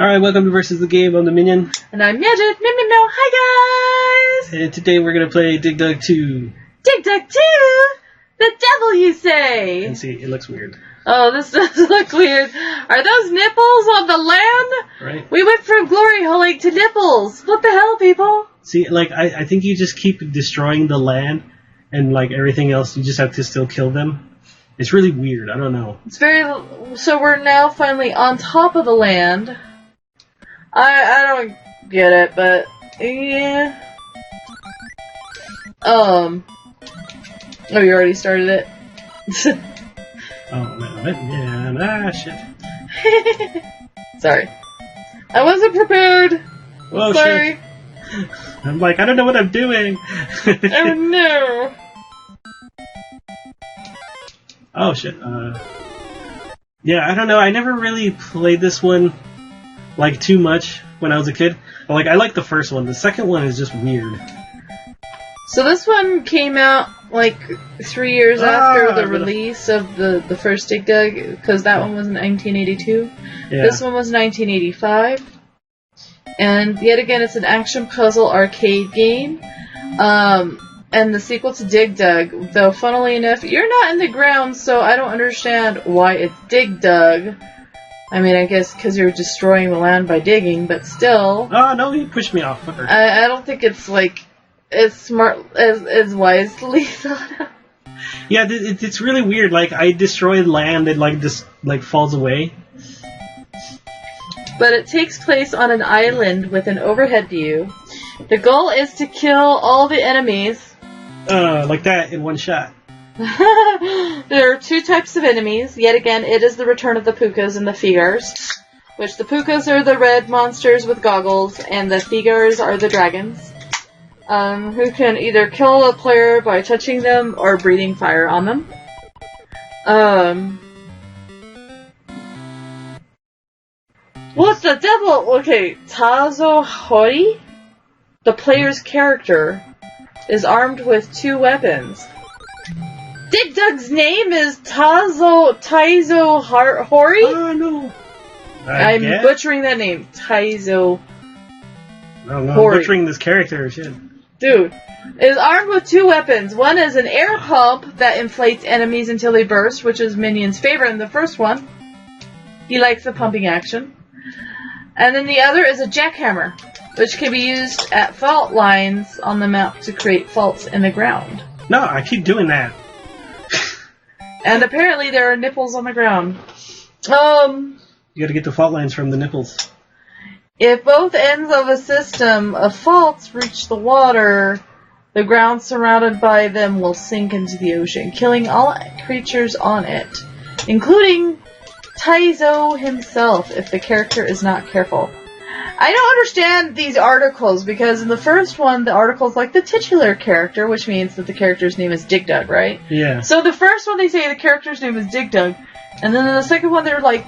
Alright, welcome to Versus the Game. I'm the Minion. And I'm Meowgid. Meow. Hi guys! And today we're going to play Dig Dug 2. Dig Dug 2? The devil, you say? And see, it looks weird. Oh, this does look weird. Are those nipples on the land? Right. We went from glory holing to nipples. What the hell, people? See, like, I think you just keep destroying the land, and, like, everything else, you just have to still kill them. It's really weird. I don't know. It's very... So we're now finally on top of the land. I don't get it, but... Yeah... Oh, you already started it? Oh, yeah, shit. Sorry. I wasn't prepared. Oh, sorry. Shit. I'm like, I don't know what I'm doing. Oh, no. Oh, shit. Yeah, I don't know. I never really played this one, like, too much when I was a kid. Like, I like the first one. The second one is just weird. So this one came out like 3 years after the release of the first Dig Dug, because that one was in 1982. Yeah. This one was 1985. And yet again, it's an action puzzle arcade game. And the sequel to Dig Dug, though funnily enough, you're not in the ground, so I don't understand why it's Dig Dug. I mean, I guess because you're destroying the land by digging, but still. Oh, no, he pushed me off. I don't think it's like... as smart, as wisely thought out. Yeah, it's really weird. Like, I destroy land that, like, just, like, falls away. But it takes place on an island with an overhead view. The goal is to kill all the enemies. Like that in one shot. There are two types of enemies. Yet again, it is the return of the Pukas and the Figars. Which the Pukas are the red monsters with goggles, and the Figars are the dragons. Who can either kill a player by touching them or breathing fire on them. What's the devil? Okay, Tazo Hori, the player's character, is armed with two weapons. Dig Dug's name is Taizo Hori? Oh, no. I'm butchering that name. Taizo I'm Hori. butchering this character, shit. Dude, is armed with two weapons. One is an air pump that inflates enemies until they burst, which is Minion's favorite in the first one. He likes the pumping action. And then the other is a jackhammer, which can be used at fault lines on the map to create faults in the ground. No, I keep doing that. And apparently there are nipples on the ground. You gotta get the fault lines from the nipples. If both ends of a system of faults reach the water, the ground surrounded by them will sink into the ocean, killing all creatures on it, including Taizo himself if the character is not careful. I don't understand these articles, because in the first one, the article's like the titular character, which means that the character's name is Dig Dug, right? Yeah. So the first one, they say the character's name is Dig Dug, and then in the second one, they're like...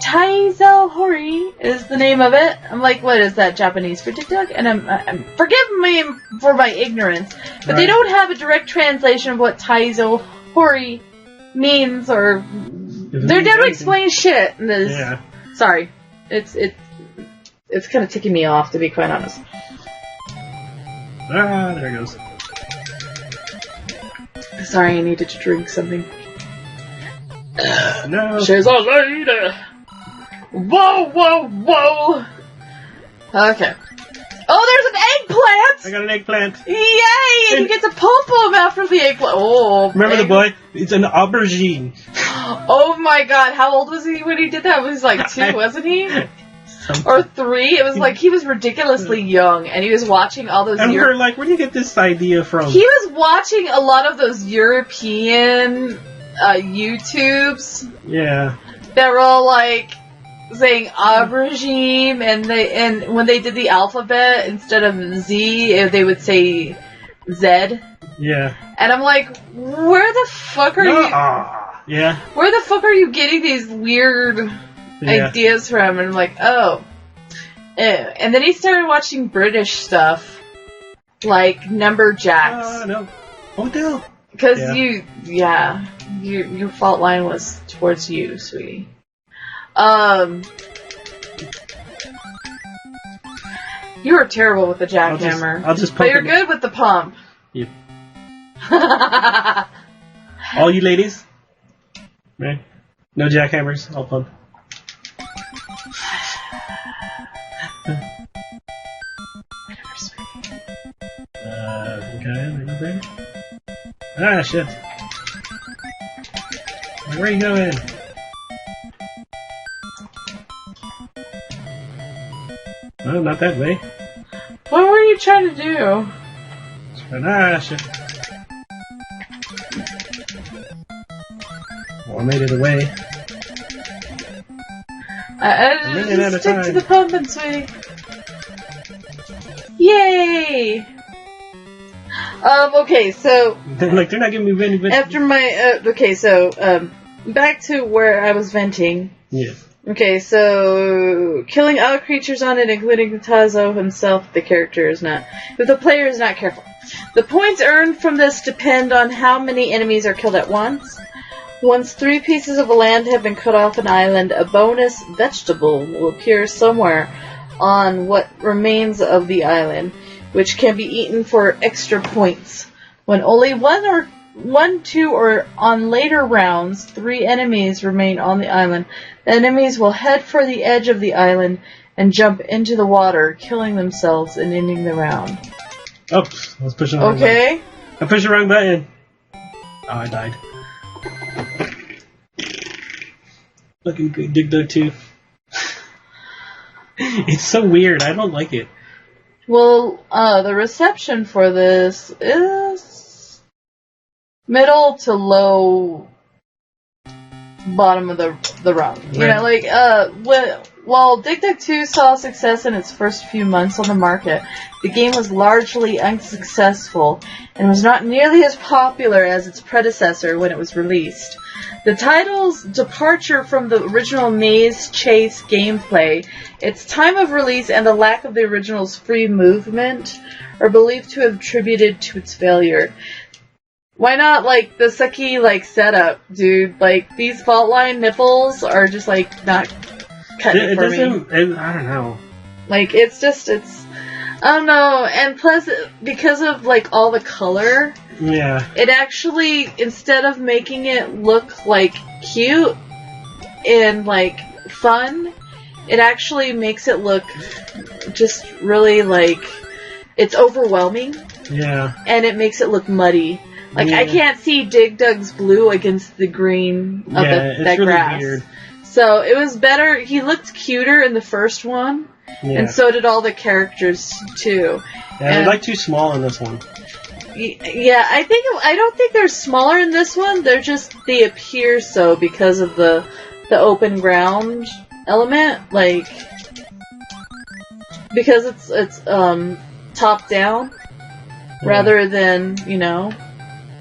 Taizo Hori is the name of it. I'm like, what is that Japanese for Dig Dug? And I'm forgive me for my ignorance, but they don't have a direct translation of what Taizo Hori means, or they don't explain shit. In this. Yeah. Sorry, it's kind of ticking me off, to be quite honest. Ah, there it goes. Sorry, I needed to drink something. No. She's a lady. Whoa, whoa, whoa! Okay. Oh, there's an eggplant! I got an eggplant. Yay! And you get to pump them after the eggplant. Oh, remember the boy? It's an aubergine. Oh my god, how old was he when he did that? He was like 2, wasn't he? Or 3? It was like he was ridiculously young, and he was watching all those... And we're like, where do you get this idea from? He was watching a lot of those European YouTubes. Yeah. That were all like... saying aubergine, and when they did the alphabet instead of Z, they would say Z. Yeah. And I'm like, where the fuck are you? Yeah. Where the fuck are you getting these weird ideas from? And I'm like, oh. Ew. And then he started watching British stuff, like Numberjacks. No. Oh no. Because your fault line was towards you, sweetie. You are terrible with the jackhammer. I'll just pump but you're it. good with the pump. Yep. All you ladies? Right? No jackhammers, I'll pump. Okay, anything? Ah, shit. Where are you going? Oh, not that way. What were you trying to do? Ah, shit. Well, I made it away. Just stick to the pumping, sweetie. Yay! Okay, so... Like, they're not giving me any... After my... back to where I was venting. Yeah. Okay, so... Killing all creatures on it, including Tazo himself, if the player is not careful. The points earned from this depend on how many enemies are killed at once. Once 3 pieces of land have been cut off an island, a bonus vegetable will appear somewhere on what remains of the island, which can be eaten for extra points. When only 1, 2, or on later rounds, 3 enemies remain on the island, the enemies will head for the edge of the island and jump into the water, killing themselves and ending the round. Oops, I was pushing the wrong button. I pushed the wrong button. Oh, I died. Fucking Dig Dug 2. It's so weird. I don't like it. Well, the reception for this is middle to low bottom of the rung. Right. You know, like, while Dig Dug 2 saw success in its first few months on the market, the game was largely unsuccessful and was not nearly as popular as its predecessor when it was released. The title's departure from the original maze chase gameplay, its time of release, and the lack of the original's free movement are believed to have attributed to its failure. Why not, like, the sucky, like, setup, dude? Like, these fault line nipples are just, like, not cutting it for me. I don't know. Like, I don't know, and plus, because of, like, all the color... Yeah. It actually, instead of making it look, like, cute and, like, fun, it actually makes it look just really, like, it's overwhelming. Yeah. And it makes it look muddy. Like, I can't see Dig Dug's blue against the green of that really grass. Weird. So, it was better. He looked cuter in the first one. Yeah. And so did all the characters, too. Yeah, they're, like, too small in this one. Yeah, I don't think they're smaller in this one. They appear so because of the open ground element, like because it's top down rather than, you know,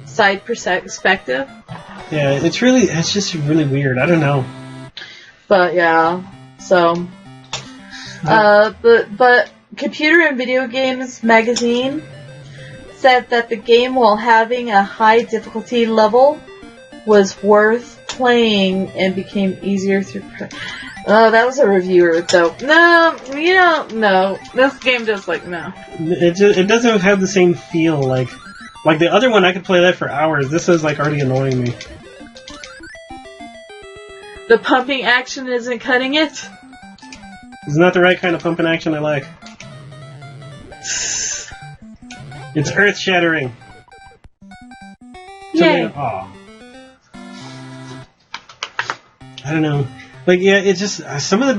side perspective. Yeah, it's just really weird. I don't know. But yeah, so but Computer and Video Games Magazine said that the game, while having a high difficulty level, was worth playing and became easier through... Oh, that was a reviewer, though. No, you don't know. This game just, like, no. It doesn't have the same feel, like the other one, I could play that for hours. This is, like, already annoying me. The pumping action isn't cutting it? It's not the right kind of pumping action I like. It's earth-shattering. Yay. I don't know. Like, yeah, it's just something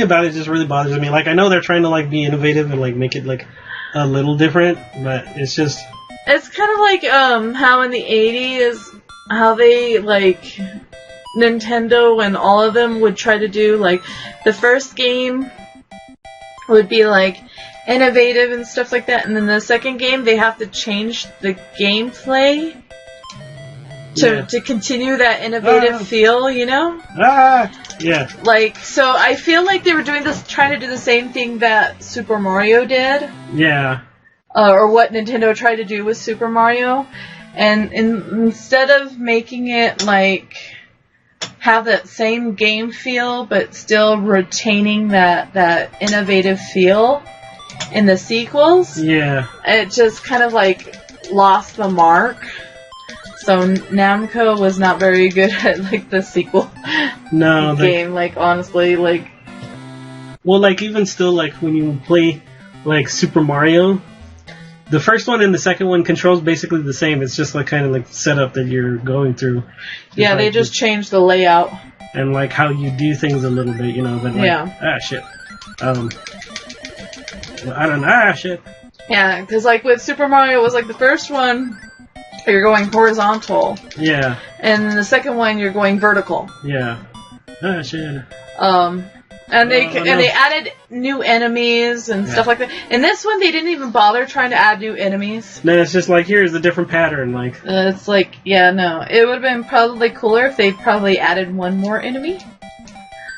about it just really bothers me. Like, I know they're trying to, like, be innovative and, like, make it, like, a little different, but it's just... It's kind of like, how in the 80s, how they, like, Nintendo and all of them would try to do, like, the first game would be, like, innovative and stuff like that, and then the second game they have to change the gameplay to continue that innovative feel, you know? Yeah. Like, so I feel like they were trying to do the same thing that Super Mario did. Yeah. Or what Nintendo tried to do with Super Mario, and instead of making it like have that same game feel but still retaining that innovative feel, in the sequels. Yeah. It just kind of like lost the mark. So Namco was not very good at like the sequel game. Like honestly, like. Well, like even still, like when you play like Super Mario, the first one and the second one controls basically the same. It's just like kind of like the setup that you're going through. Yeah, they just changed the layout and like how you do things a little bit, you know. But like, shit. I don't know. Shit. Yeah, because like with Super Mario, it was like the first one. You're going horizontal. Yeah. And the second one, you're going vertical. Yeah. Shit. And they added new enemies and stuff like that. In this one, they didn't even bother trying to add new enemies. No, it's just like, here's a different pattern. Like it's like, yeah, no. It would have been probably cooler if they probably added one more enemy.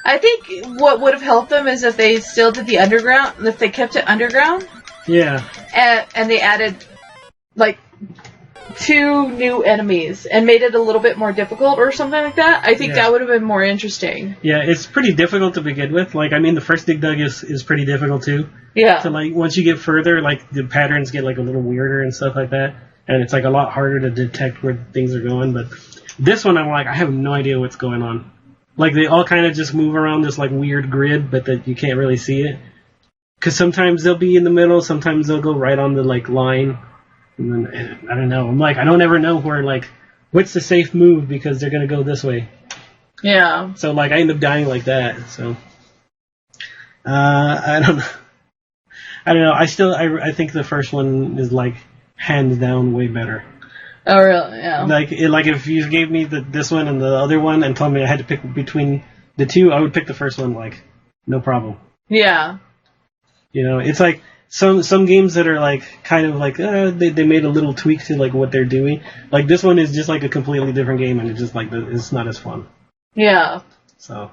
I think what would have helped them is if they still did the underground, if they kept it underground. Yeah. And they added, like, 2 new enemies and made it a little bit more difficult or something like that. I think that would have been more interesting. Yeah, it's pretty difficult to begin with. Like, I mean, the first Dig Dug is pretty difficult too. Yeah. So, like, once you get further, like, the patterns get, like, a little weirder and stuff like that. And it's, like, a lot harder to detect where things are going. But this one, I'm like, I have no idea what's going on. Like, they all kind of just move around this, like, weird grid, but that you can't really see it. Because sometimes they'll be in the middle, sometimes they'll go right on the, like, line. And then, I don't know. I'm like, I don't ever know where, like, what's the safe move because they're going to go this way. Yeah. So, like, I end up dying like that. So, I don't know. I don't know. I think the first one is, like, hands down way better. Oh, really? Yeah. Like, if you gave me this one and the other one and told me I had to pick between the two, I would pick the first one, like, no problem. Yeah. You know, it's like, some games that are like kind of like they made a little tweak to like what they're doing. Like this one is just like a completely different game, and it's just like it's not as fun. Yeah. So,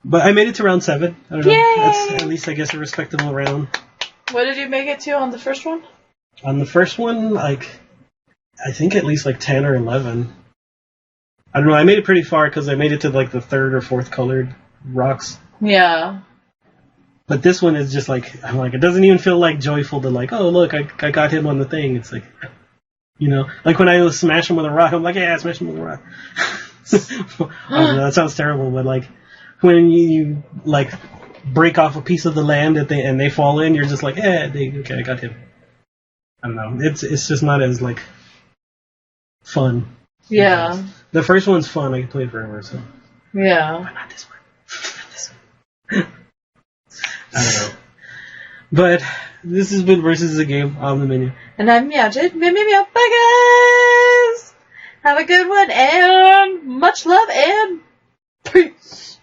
but I made it to round 7. I don't know. Yay! That's at least I guess a respectable round. What did you make it to on the first one? On the first one, like I think at least like 10 or 11. I don't know. I made it pretty far because I made it to like the 3rd or 4th colored rocks. Yeah. But this one is just like, I'm like, it doesn't even feel like joyful to like, oh look, I got him on the thing. It's like, you know, like when I smash him with a rock, I'm like, yeah, smash him with a rock. I don't know, that sounds terrible, but like when you like break off a piece of the land and they fall in, you're just like, yeah, okay, I got him. I don't know, it's just not as like fun. Yeah. The first one's fun. I can play it forever. So. Yeah. But not this one. Not this one. I don't know. But this has been Versus the Game on the Minion. And I'm Meowgid. Meow. Bye guys! Have a good one and much love and peace!